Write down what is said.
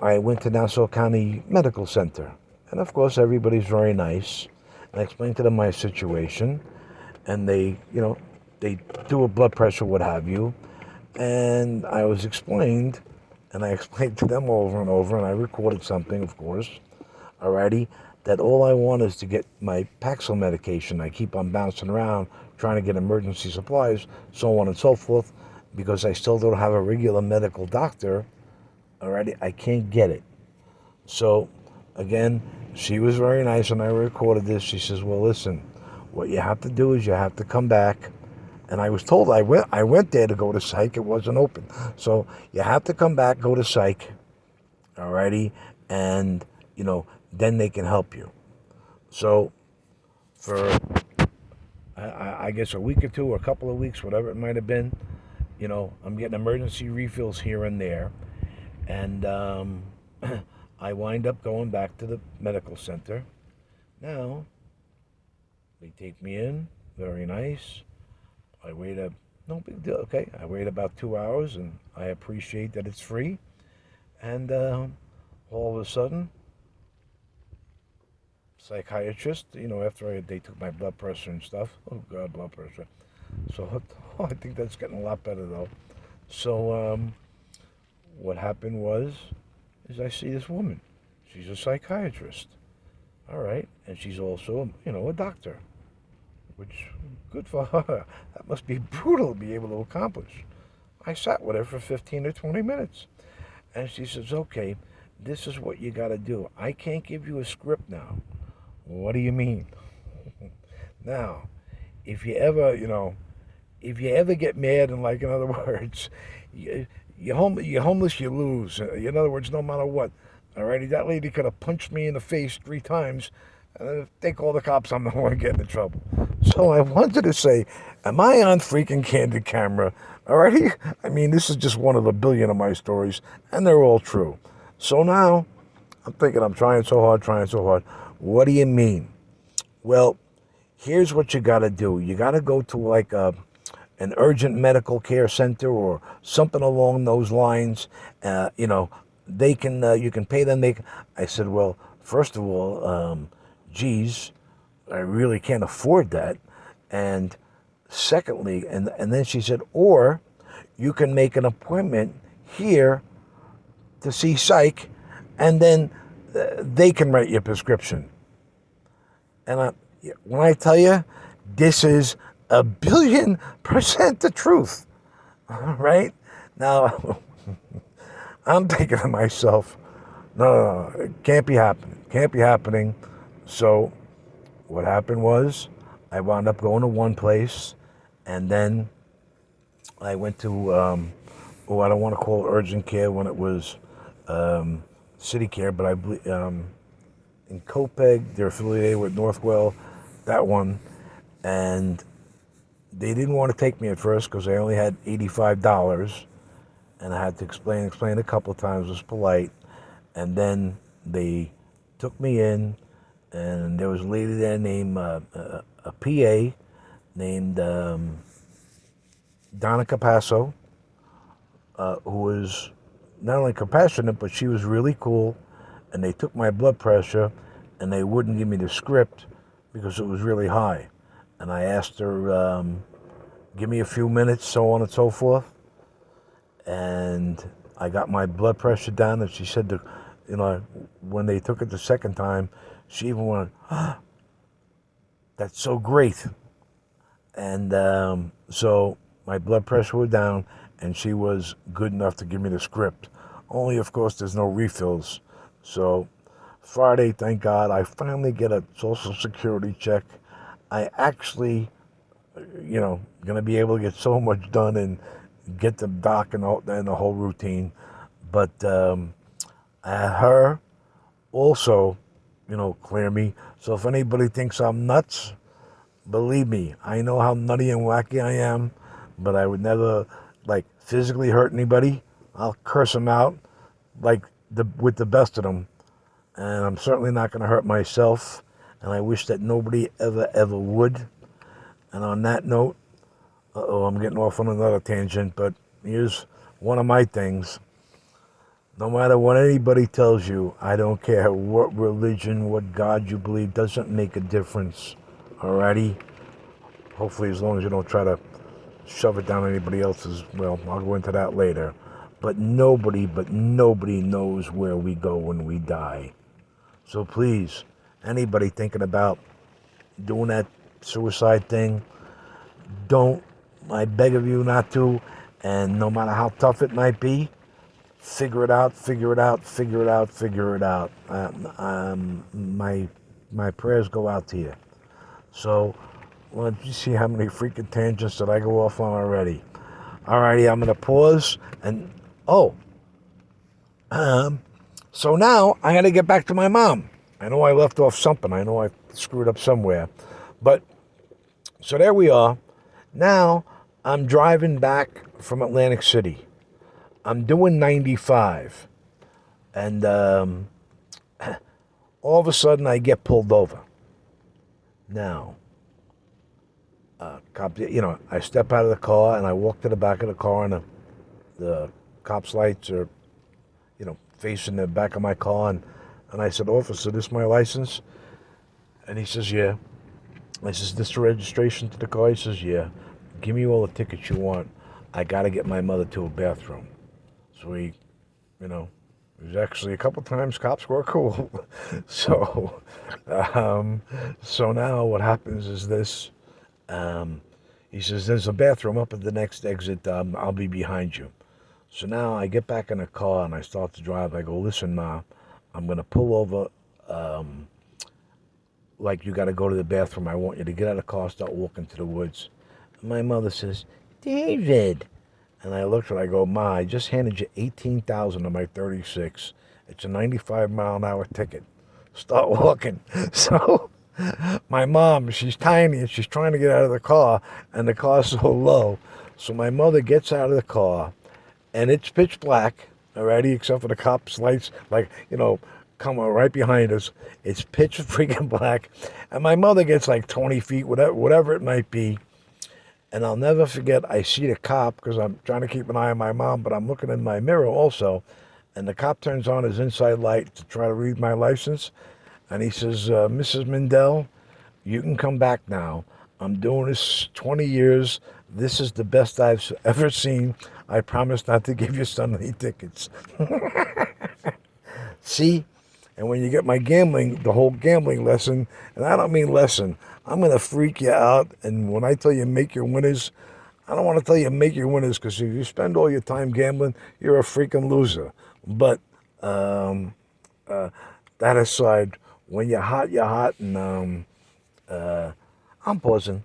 I went to Nassau County Medical Center. And of course, everybody's very nice. And I explained to them my situation. And they do a blood pressure, what have you. And I was explained, and I explained to them over and over, and I recorded something, of course, alrighty, that all I want is to get my Paxil medication. I keep on bouncing around trying to get emergency supplies, so on and so forth, because I still don't have a regular medical doctor. Alrighty, I can't get it. So, again, she was very nice, and I recorded this. She says, "Well, listen, what you have to do is you have to come back." And I was told I went there to go to psych. It wasn't open, so you have to come back, go to psych, alrighty, and then they can help you. So for I guess a week or two, or a couple of weeks, whatever it might have been, I'm getting emergency refills here and there, and I wind up going back to the medical center. Now they take me in, very nice. I wait no big deal. Okay, I wait about 2 hours, and I appreciate that it's free. And all of a sudden, psychiatrist, after they took my blood pressure and stuff. Oh God, blood pressure. So I think that's getting a lot better though. So what happened is I see this woman. She's a psychiatrist. All right, and she's also a doctor, which good for her. That must be brutal to be able to accomplish. I sat with her for 15 or 20 minutes, and she says, "Okay, this is what you got to do. I can't give you a script now." What do you mean? Now, if you ever, get mad, and like, in other words, you're homeless, you lose. In other words, no matter what. Alrighty, that lady could have punched me in the face 3 times. If they call the cops, I'm the one getting in trouble. So I wanted to say, am I on freaking candid camera? Alrighty? I mean, this is just one of a billion of my stories, and they're all true. So now, I'm thinking I'm trying so hard. What do you mean? Well, here's what you got to do. You got to go to like an urgent medical care center or something along those lines. They can you can pay them. I said, well, first of all, geez, I really can't afford that. And secondly, and then she said, or you can make an appointment here to see psych, and then they can write your prescription. And when I tell you, this is 1,000,000,000% the truth, right? Now, I'm thinking to myself, no, it can't be happening. Can't be happening. So what happened was I wound up going to one place, and then I went to, I don't want to call it urgent care when it was city care, but I believe in Copeg, they're affiliated with Northwell, that one, and they didn't want to take me at first because I only had $85, and I had to explain a couple of times, was polite, and then they took me in, and there was a lady there named a PA named Donna Capasso, who was not only compassionate, but she was really cool. And they took my blood pressure, and they wouldn't give me the script because it was really high. And I asked her, give me a few minutes, so on and so forth. And I got my blood pressure down, and she said, when they took it the second time, she even went, "Ah, that's so great." And so my blood pressure was down, and she was good enough to give me the script. Only, of course, there's no refills. So Friday, thank God, I finally get a Social Security check. I actually, going to be able to get so much done and get the doc and the whole routine. But her also, clear me. So if anybody thinks I'm nuts, believe me, I know how nutty and wacky I am, but I would never, physically hurt anybody. I'll curse them out, with the best of them. And I'm certainly not going to hurt myself. And I wish that nobody ever would. And on that note, I'm getting off on another tangent, but here's one of my things. No matter what anybody tells you, I don't care what religion, what God you believe, doesn't make a difference. Alrighty? Hopefully, as long as you don't try to shove it down anybody else's, well, I'll go into that later. But nobody knows where we go when we die. So please, anybody thinking about doing that suicide thing, don't. I beg of you not to. And no matter how tough it might be, figure it out, figure it out, figure it out, figure it out. My prayers go out to you. So, well, you see how many freaking tangents that I go off on already. Alrighty, I'm gonna pause and oh, so now I gotta get back to my mom. I know I left off something. I know I screwed up somewhere, but so there we are. Now I'm driving back from Atlantic City. I'm doing 95, and all of a sudden I get pulled over. Now, cop, I step out of the car and I walk to the back of the car, and the cop's lights are, facing the back of my car, and I said, "Officer, this my license?" And he says, "Yeah." I says, "This the registration to the car?" He says, "Yeah." "Give me all the tickets you want. I got to get my mother to a bathroom." So you know, there's actually a couple times cops were cool. so, so now what happens is this. He says, "There's a bathroom up at the next exit. I'll be behind you." So now I get back in the car and I start to drive. I go, "Listen, Ma, I'm going to pull over. Like, you got to go to the bathroom. I want you to get out of the car, start walking to the woods." And my mother says, "David." And I looked and I go, "Ma, I just handed you 18,000 on my 36. It's a 95-mile-an-hour ticket. Start walking." So my mom, she's tiny and she's trying to get out of the car, and the car's so low. So my mother gets out of the car, and it's pitch black, already, except for the cops' lights, like, coming right behind us. It's pitch freaking black. And my mother gets like 20 feet, whatever it might be. And I'll never forget, I see the cop, because I'm trying to keep an eye on my mom, but I'm looking in my mirror also. And the cop turns on his inside light to try to read my license. And he says, "Mrs. Mindell, you can come back now. I'm doing this 20 years. This is the best I've ever seen. I promise not to give your son any tickets." See? And when you get my the whole gambling lesson, and I don't mean lesson, I'm going to freak you out. And when I tell you make your winners, I don't want to tell you make your winners, because if you spend all your time gambling, you're a freaking loser. But that aside, when you're hot, you're hot. And I'm pausing.